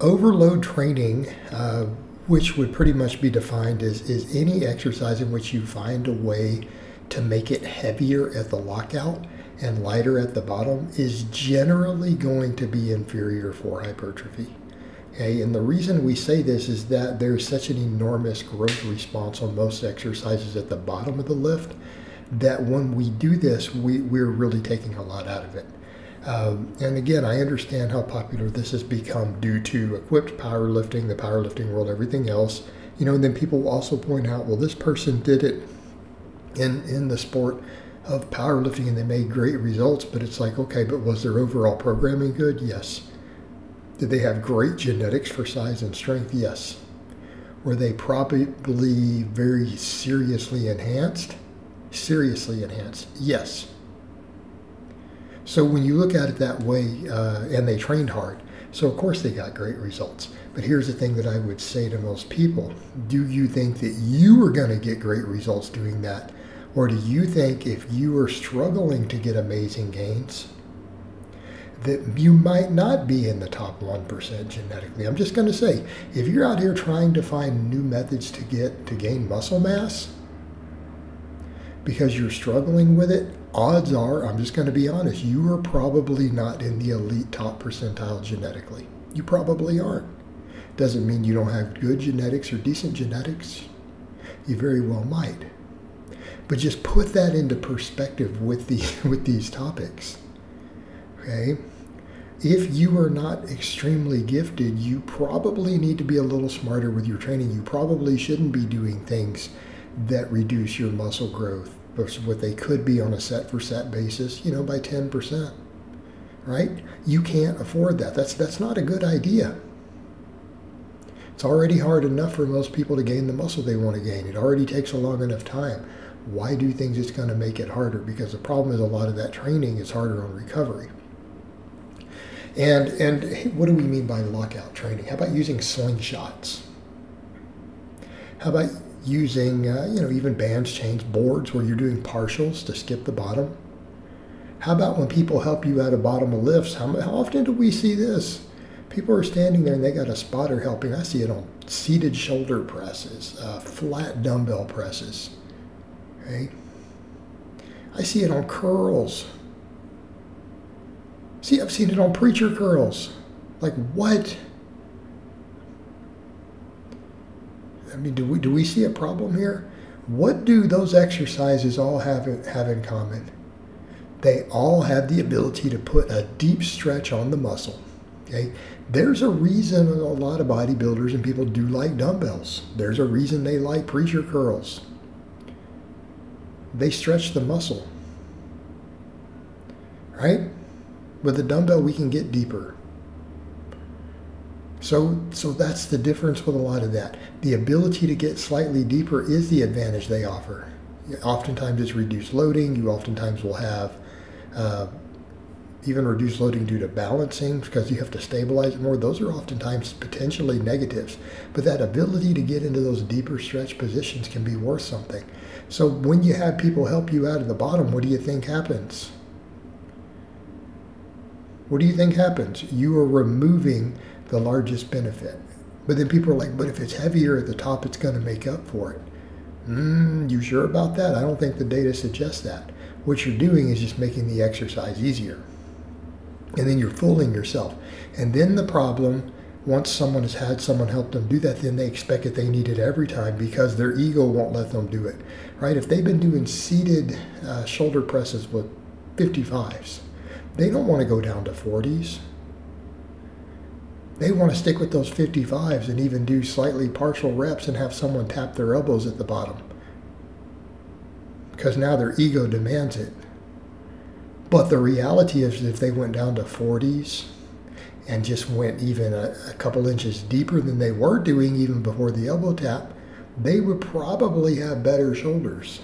Overload training, which would pretty much be defined as is any exercise in which you find a way to make it heavier at the lockout and lighter at the bottom, is generally going to be inferior for hypertrophy. Okay, and the reason we say this is that there's such an enormous growth response on most exercises at the bottom of the lift that when we do this, we're really taking a lot out of it. And again, I understand how popular this has become due to equipped powerlifting, the powerlifting world, everything else. You know, and then people will also point out, well, this person did it in the sport of powerlifting and they made great results, but it's like, okay, but was their overall programming good? Yes. Did they have great genetics for size and strength? Yes. Were they probably very seriously enhanced? Seriously enhanced? Yes. So when you look at it that way, and they trained hard, so of course they got great results. But here's the thing that I would say to most people. Do you think that you are going to get great results doing that? Or do you think if you are struggling to get amazing gains, that you might not be in the top 1% genetically? I'm just going to say, if you're out here trying to find new methods to gain muscle mass because you're struggling with it, odds are, I'm just going to be honest, you are probably not in the elite top percentile genetically. You probably aren't. Doesn't mean you don't have good genetics or decent genetics. You very well might. But just put that into perspective with these topics. Okay? If you are not extremely gifted, you probably need to be a little smarter with your training. You probably shouldn't be doing things that reduce your muscle growth versus what they could be on a set for set basis, you know, by 10%. Right? You can't afford that. That's not a good idea. It's already hard enough for most people to gain the muscle they want to gain. It already takes a long enough time. Why do things it's going to make it harder? Because the problem is a lot of that training is harder on recovery. And what do we mean by lockout training? How about using slingshots? How about using, even bands, chains, boards where you're doing partials to skip the bottom? How about when people help you out of bottom of lifts? How often do we see this? People are standing there and they got a spotter helping. I see it on seated shoulder presses, flat dumbbell presses. Okay? I see it on curls. See, I've seen it on preacher curls. Like, what? I mean, do we see a problem here? What do those exercises all have in common? They all have the ability to put a deep stretch on the muscle. Okay? There's a reason a lot of bodybuilders and people do like dumbbells. There's a reason they like preacher curls. They stretch the muscle. Right? With a dumbbell, we can get deeper. So that's the difference with a lot of that. The ability to get slightly deeper is the advantage they offer. Oftentimes it's reduced loading. You oftentimes will have even reduced loading due to balancing because you have to stabilize it more. Those are oftentimes potentially negatives. But that ability to get into those deeper stretch positions can be worth something. So when you have people help you out at the bottom, what do you think happens? What do you think happens? You are removing the largest benefit. But then people are like, but if it's heavier at the top, it's going to make up for it. You sure about that? I don't think the data suggests that. What you're doing is just making the exercise easier. And then you're fooling yourself. And then the problem, once someone has had someone help them do that, then they expect that they need it every time because their ego won't let them do it. Right? If they've been doing seated shoulder presses with 55s, they don't want to go down to 40s. They want to stick with those 55s and even do slightly partial reps and have someone tap their elbows at the bottom. Because now their ego demands it. But the reality is if they went down to 40s and just went even a couple inches deeper than they were doing even before the elbow tap, they would probably have better shoulders.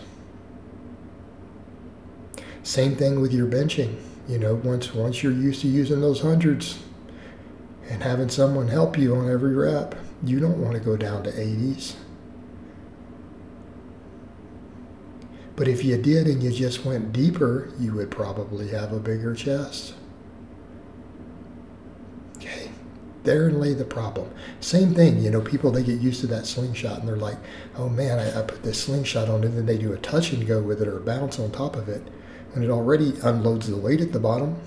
Same thing with your benching. You know, once you're used to using those hundreds and having someone help you on every rep, you don't want to go down to 80s. But if you did and you just went deeper, you would probably have a bigger chest. Okay, therein lay the problem. Same thing, you know, people, they get used to that slingshot and they're like, oh man, I put this slingshot on it, and then they do a touch and go with it or a bounce on top of it, and it already unloads the weight at the bottom.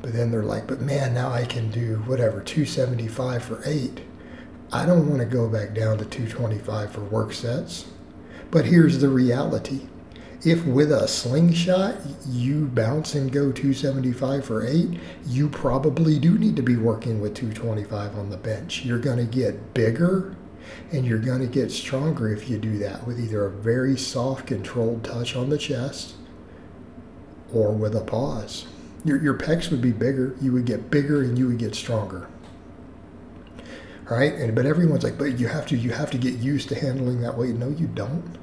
But then they're like, but man, now I can do whatever, 275 for 8. I don't want to go back down to 225 for work sets. But here's the reality. If with a slingshot you bounce and go 275 for 8, you probably do need to be working with 225 on the bench. You're going to get bigger and you're going to get stronger if you do that with either a very soft, controlled touch on the chest or with a pause. Your pecs would be bigger, you would get bigger, and you would get stronger. All right, but everyone's like, but you have to get used to handling that weight. No, you don't.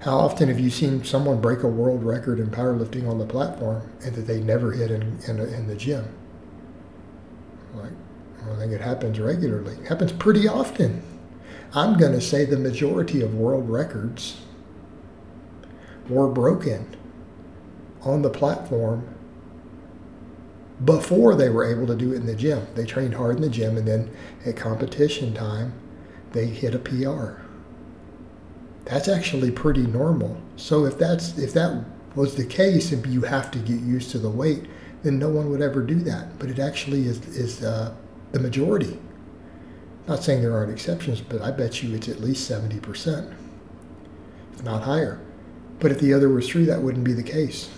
How often have you seen someone break a world record in powerlifting on the platform and that they never hit in the gym? Like, I think it happens regularly. It happens pretty often. I'm going to say the majority of world records were broken on the platform before they were able to do it in the gym. They trained hard in the gym, and then at competition time, they hit a PR. That's actually pretty normal. So if that was the case, and you have to get used to the weight, then no one would ever do that. But it actually is the majority. Not saying there aren't exceptions, but I bet you it's at least 70%, if not higher. But if the other was true, that wouldn't be the case.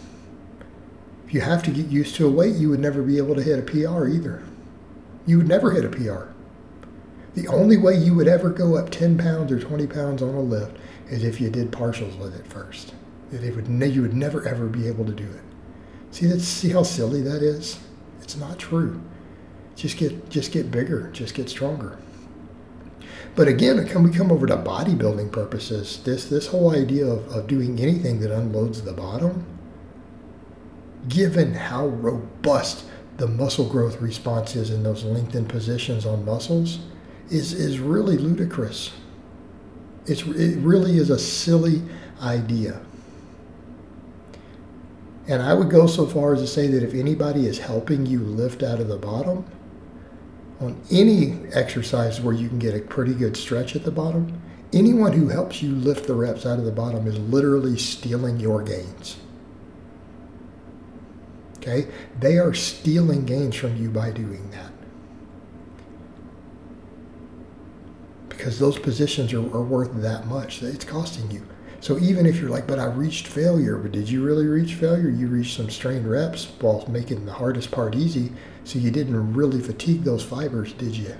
If you have to get used to a weight, you would never be able to hit a PR either. You would never hit a PR. The only way you would ever go up 10 pounds or 20 pounds on a lift is if you did partials with it first. You would never ever be able to do it. See how silly that is? It's not true. Just get bigger, just get stronger. But again, we come over to bodybuilding purposes. This whole idea of doing anything that unloads the bottom, given how robust the muscle growth response is in those lengthened positions on muscles, is really ludicrous. It really is a silly idea. And I would go so far as to say that if anybody is helping you lift out of the bottom, on any exercise where you can get a pretty good stretch at the bottom, anyone who helps you lift the reps out of the bottom is literally stealing your gains. Okay? They are stealing gains from you by doing that. Because those positions are worth that much. It's costing you. So even if you're like, but I reached failure, but did you really reach failure? You reached some strained reps while making the hardest part easy, so you didn't really fatigue those fibers, did you?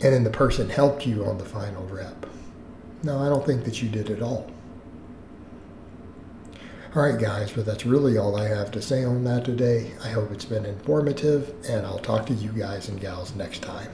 And then the person helped you on the final rep. No, I don't think that you did at all. All right, guys, but that's really all I have to say on that today. I hope it's been informative, and I'll talk to you guys and gals next time.